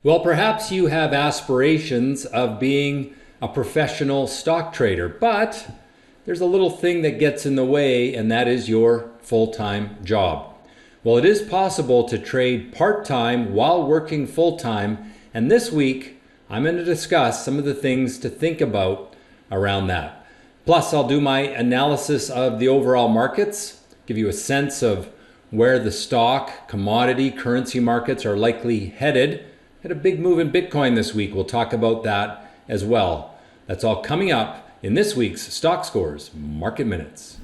Well, perhaps you have aspirations of being a professional stock trader, but there's a little thing that gets in the way, and that is your full-time job. Well, it is possible to trade part-time while working full-time, and this week I'm going to discuss some of the things to think about around that. Plus, I'll do my analysis of the overall markets, give you a sense of where the stock, commodity, currency markets are likely headed. Had a big move in Bitcoin this week. We'll talk about that as well. That's all coming up in this week's Stockscores Market Minutes.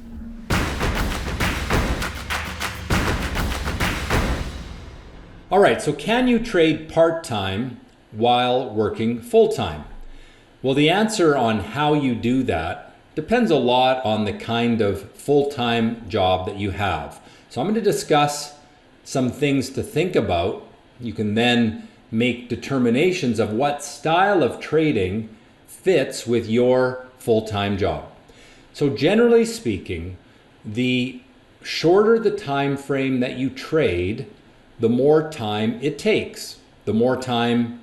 All right, so can you trade part-time while working full-time? Well, the answer on how you do that depends a lot on the kind of full-time job that you have. So I'm going to discuss some things to think about. You can then make determinations of what style of trading fits with your full-time job. So generally speaking, the shorter the time frame that you trade, the more time it takes, the more time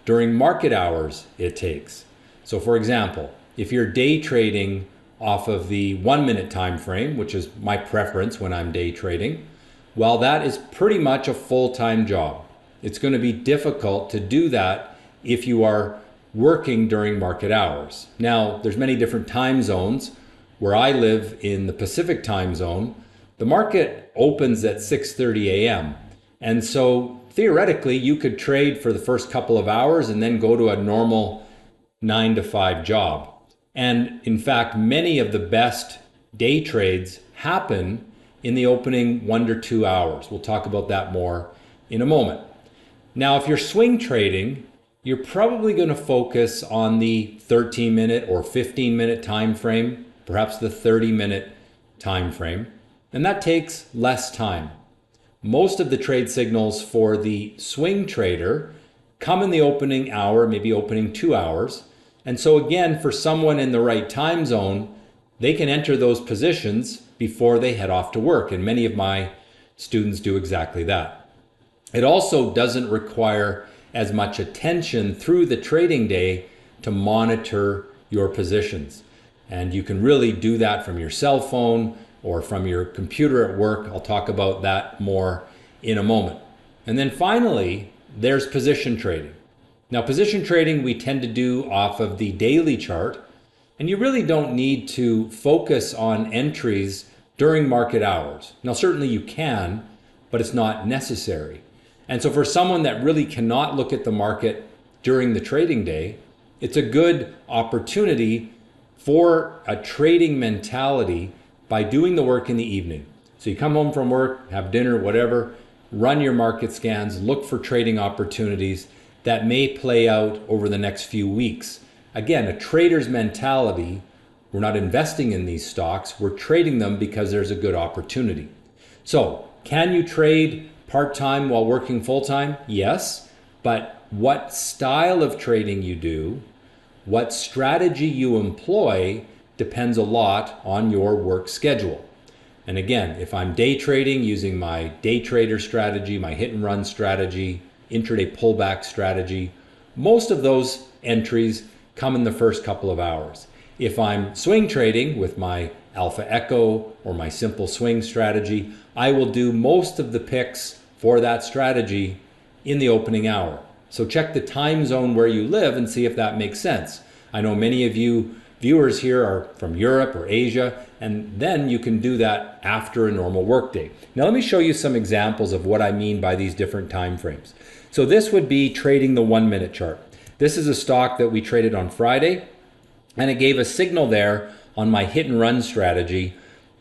during market hours it takes. So for example, if you're day trading off of the 1 minute time frame, which is my preference when I'm day trading, well, that is pretty much a full-time job. It's going to be difficult to do that if you are working during market hours. Now, there's many different time zones. Where I live in the Pacific time zone, the market opens at 6:30 a.m. And so theoretically, you could trade for the first couple of hours and then go to a normal 9 to 5 job. And in fact, many of the best day trades happen in the opening 1 to 2 hours. We'll talk about that more in a moment. Now, if you're swing trading, you're probably going to focus on the 13-minute or 15-minute time frame, perhaps the 30-minute time frame, and that takes less time. Most of the trade signals for the swing trader come in the opening hour, maybe opening 2 hours. And so again, for someone in the right time zone, they can enter those positions before they head off to work. And many of my students do exactly that. It also doesn't require as much attention through the trading day to monitor your positions. And you can really do that from your cell phone or from your computer at work. I'll talk about that more in a moment. And then finally, there's position trading. Now, position trading we tend to do off of the daily chart, and you really don't need to focus on entries during market hours. Now, certainly you can, but it's not necessary. And so for someone that really cannot look at the market during the trading day, it's a good opportunity for a trading mentality by doing the work in the evening. So you come home from work, have dinner, whatever, run your market scans, look for trading opportunities that may play out over the next few weeks. Again, a trader's mentality, we're not investing in these stocks, we're trading them because there's a good opportunity. So can you trade part-time while working full-time? Yes, but what style of trading you do, what strategy you employ depends a lot on your work schedule. And again, if I'm day trading using my day trader strategy, my hit and run strategy, intraday pullback strategy, most of those entries come in the first couple of hours. If I'm swing trading with my Alpha Echo or my simple swing strategy, I will do most of the picks for that strategy in the opening hour. So check the time zone where you live and see if that makes sense. I know many of you viewers here are from Europe or Asia, and then you can do that after a normal workday. Now let me show you some examples of what I mean by these different time frames. So this would be trading the 1 minute chart. This is a stock that we traded on Friday, and it gave a signal there on my hit and run strategy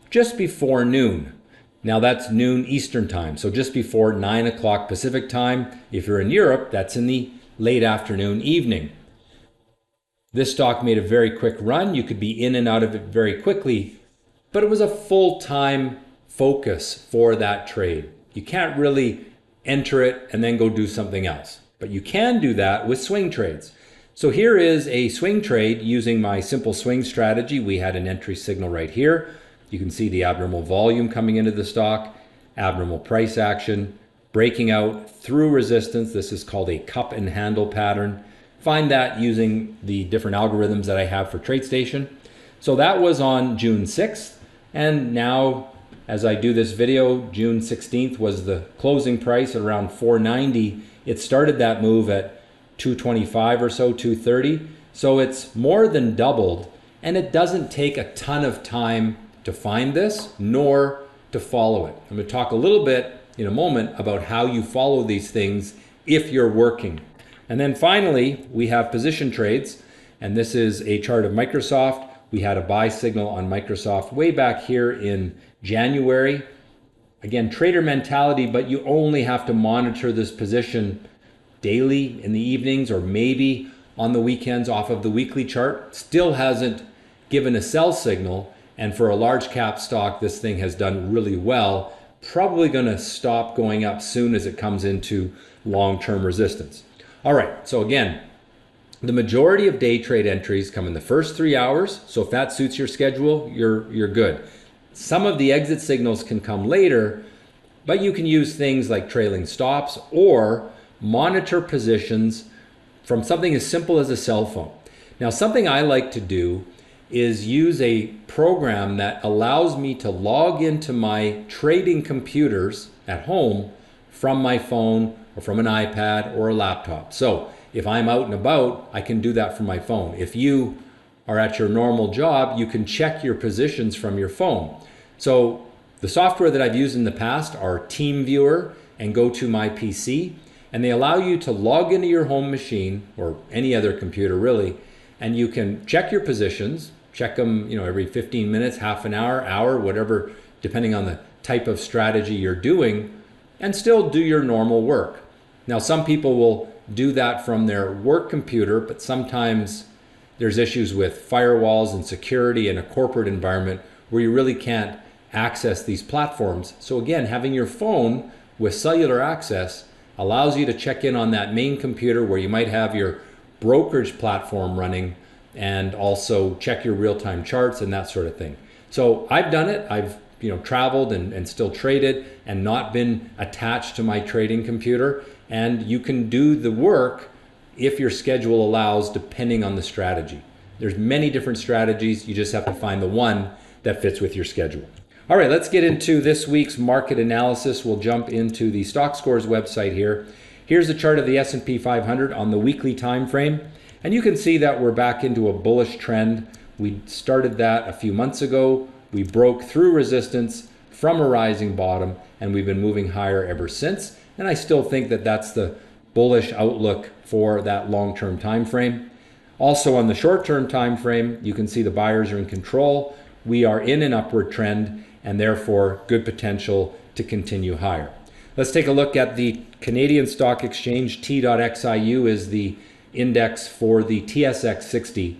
just before noon. Now that's noon Eastern time, so just before 9 o'clock Pacific time. If you're in Europe, that's in the late afternoon, evening. This stock made a very quick run. You could be in and out of it very quickly, but it was a full-time focus for that trade. You can't really enter it and then go do something else, but you can do that with swing trades. So here is a swing trade using my simple swing strategy. We had an entry signal right here. You can see the abnormal volume coming into the stock, abnormal price action, breaking out through resistance. This is called a cup and handle pattern. Find that using the different algorithms that I have for TradeStation. So that was on June 6th. And now, as I do this video, June 16th was the closing price at around 490. It started that move at 225 or so, 230. So it's more than doubled. And it doesn't take a ton of time to find this, nor to follow it. I'm going to talk a little bit in a moment about how you follow these things if you're working. And then finally, we have position trades. And this is a chart of Microsoft. We had a buy signal on Microsoft way back here in January. Again, trader mentality, but you only have to monitor this position daily in the evenings or maybe on the weekends off of the weekly chart. Still hasn't given a sell signal. And for a large cap stock, this thing has done really well. Probably going to stop going up soon as it comes into long-term resistance. All right, so again, the majority of day trade entries come in the first 3 hours. So if that suits your schedule, you're good. Some of the exit signals can come later, but you can use things like trailing stops or monitor positions from something as simple as a cell phone. Now, something I like to do is use a program that allows me to log into my trading computers at home from my phone or from an iPad or a laptop. So if I'm out and about, I can do that from my phone. If you are at your normal job, you can check your positions from your phone. So the software that I've used in the past are TeamViewer and GoToMyPC, and they allow you to log into your home machine or any other computer really, and you can check your positions, check them, every 15 minutes, half an hour, whatever, depending on the type of strategy you're doing, and still do your normal work. Now, some people will do that from their work computer, but sometimes there's issues with firewalls and security in a corporate environment where you really can't access these platforms. So again, having your phone with cellular access allows you to check in on that main computer where you might have your brokerage platform running and also check your real-time charts and that sort of thing. So I've done it. I've traveled and still traded and not been attached to my trading computer. And you can do the work if your schedule allows, depending on the strategy. There's many different strategies. You just have to find the one that fits with your schedule. All right, let's get into this week's market analysis. We'll jump into the Stockscores website here. Here's a chart of the S&P 500 on the weekly time frame. And you can see that we're back into a bullish trend. We started that a few months ago. We broke through resistance from a rising bottom, and we've been moving higher ever since. And I still think that that's the bullish outlook for that long-term time frame. Also on the short-term time frame, you can see the buyers are in control. We are in an upward trend and therefore good potential to continue higher. Let's take a look at the Canadian Stock Exchange. T.xiu is the index for the TSX 60.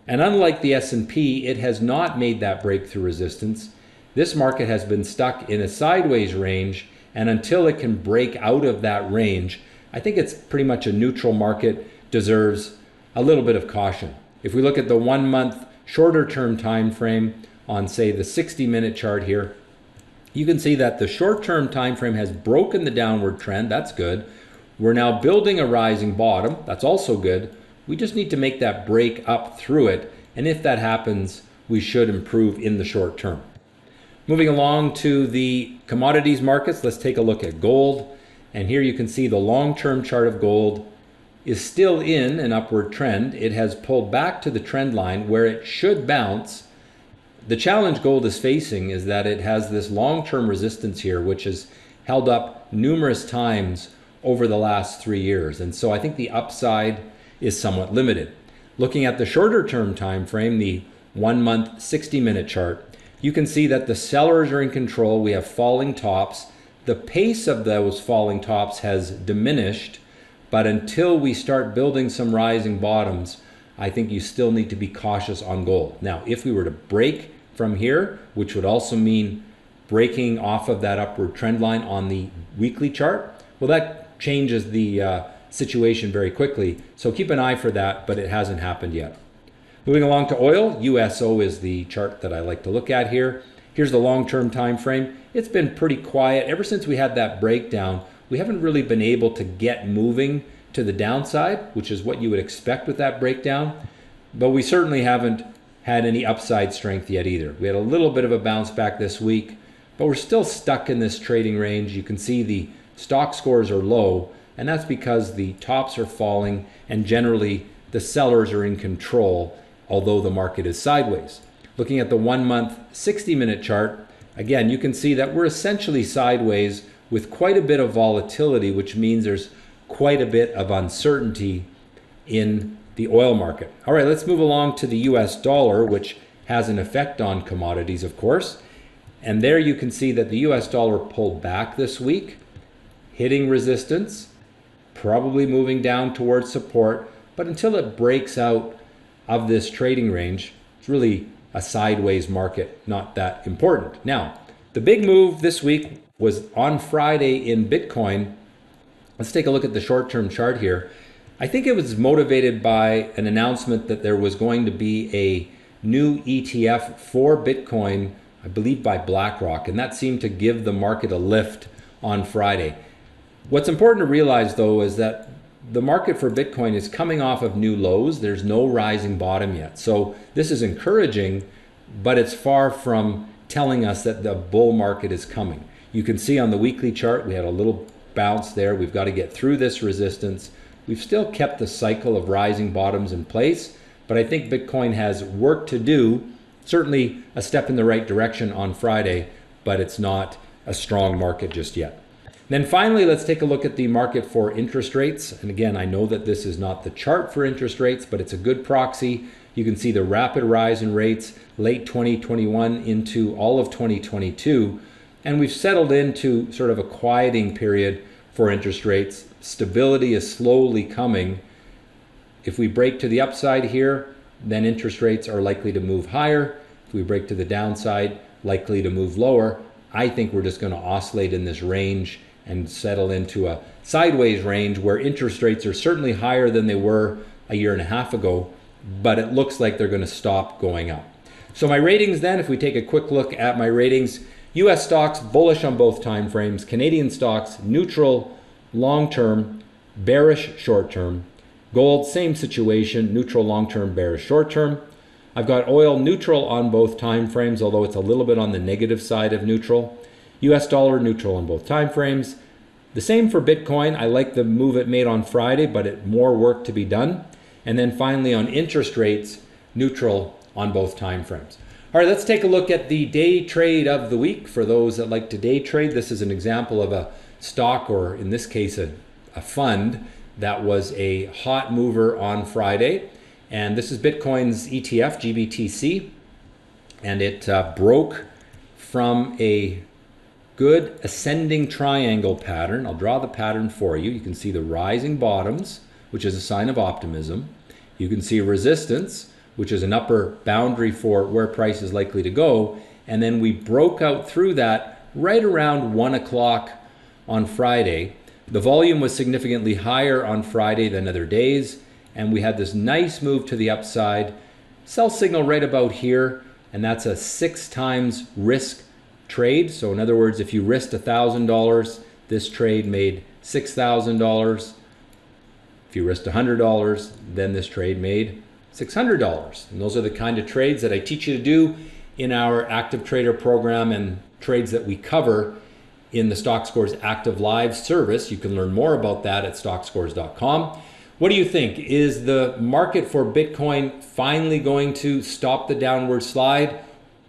And unlike the S&P, it has not made that breakthrough resistance. This market has been stuck in a sideways range, and until it can break out of that range, I think it's pretty much a neutral market, deserves a little bit of caution. If we look at the 1 month shorter term time frame on, say, the 60-minute chart here, you can see that the short-term time frame has broken the downward trend. That's good. We're now building a rising bottom. That's also good. We just need to make that break up through it. And if that happens, we should improve in the short term. Moving along to the commodities markets, let's take a look at gold. And here you can see the long-term chart of gold is still in an upward trend. It has pulled back to the trend line where it should bounce. The challenge gold is facing is that it has this long-term resistance here, which has held up numerous times over the last 3 years. And so I think the upside is somewhat limited. Looking at the shorter term time frame, the 1 month 60-minute chart, you can see that the sellers are in control. We have falling tops. The pace of those falling tops has diminished, but until we start building some rising bottoms, I think you still need to be cautious on gold. Now, if we were to break from here, which would also mean breaking off of that upward trend line on the weekly chart, well, that changes the situation very quickly. So keep an eye for that, but it hasn't happened yet. Moving along to oil, USO is the chart that I like to look at here. Here's the long-term time frame. It's been pretty quiet ever since we had that breakdown. we haven't really been able to get moving to the downside, which is what you would expect with that breakdown. But we certainly haven't had any upside strength yet either. We had a little bit of a bounce back this week, but we're still stuck in this trading range. You can see the stock scores are low, and that's because the tops are falling and generally the sellers are in control, although the market is sideways. Looking at the 1 month 60-minute chart, again, you can see that we're essentially sideways with quite a bit of volatility, which means there's quite a bit of uncertainty in the oil market. All right, let's move along to the US dollar, which has an effect on commodities, of course. And there you can see that the US dollar pulled back this week, hitting resistance, probably moving down towards support. But until it breaks out of this trading range, it's really a sideways market, not that important. Now, the big move this week was on Friday in Bitcoin. Let's take a look at the short-term chart here. I think it was motivated by an announcement that there was going to be a new ETF for Bitcoin, I believe by BlackRock, and that seemed to give the market a lift on Friday. What's important to realize, though, is that the market for Bitcoin is coming off of new lows. There's no rising bottom yet. So this is encouraging, but it's far from telling us that the bull market is coming. You can see on the weekly chart, we had a little bounce there. We've got to get through this resistance. We've still kept the cycle of rising bottoms in place, but I think Bitcoin has work to do. Certainly a step in the right direction on Friday, but it's not a strong market just yet. Then finally, let's take a look at the market for interest rates. And again, I know that this is not the chart for interest rates, but it's a good proxy. You can see the rapid rise in rates late 2021 into all of 2022. And we've settled into sort of a quieting period for interest rates. Stability is slowly coming. If we break to the upside here, then interest rates are likely to move higher. If we break to the downside, likely to move lower. I think we're just going to oscillate in this range and settle into a sideways range where interest rates are certainly higher than they were a year and a half ago, but it looks like they're going to stop going up. So my ratings then, if we take a quick look at my ratings, US stocks bullish on both time frames, Canadian stocks neutral long-term, bearish short-term, gold same situation, neutral long-term, bearish short-term. I've got oil neutral on both time frames, although it's a little bit on the negative side of neutral. US dollar neutral on both time frames. The same for Bitcoin. I like the move it made on Friday, but more work to be done. And then finally on interest rates, neutral on both time frames. All right, let's take a look at the day trade of the week. For those that like to day trade, this is an example of a stock, or in this case, a fund that was a hot mover on Friday. And this is Bitcoin's ETF, GBTC. And it broke from a good ascending triangle pattern. I'll draw the pattern for you. You can see the rising bottoms, which is a sign of optimism. You can see resistance, which is an upper boundary for where price is likely to go. And then we broke out through that right around 1 o'clock on Friday. The volume was significantly higher on Friday than other days. And we had this nice move to the upside. Sell signal right about here. And that's a 6 times risk trade. So in other words, if you risked $1,000, this trade made $6,000. If you risked $100, then this trade made $600. And those are the kind of trades that I teach you to do in our active trader program and trades that we cover in the Stockscores Active Live service. You can learn more about that at stockscores.com. What do you think? Is the market for Bitcoin finally going to stop the downward slide?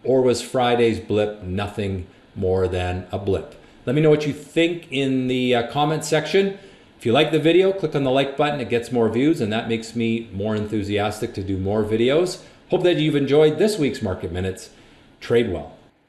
Or was Friday's blip nothing more than a blip? Let me know what you think in the comment section. If you like the video, click on the like button. It gets more views, and that makes me more enthusiastic to do more videos. Hope that you've enjoyed this week's Market Minutes. Trade well.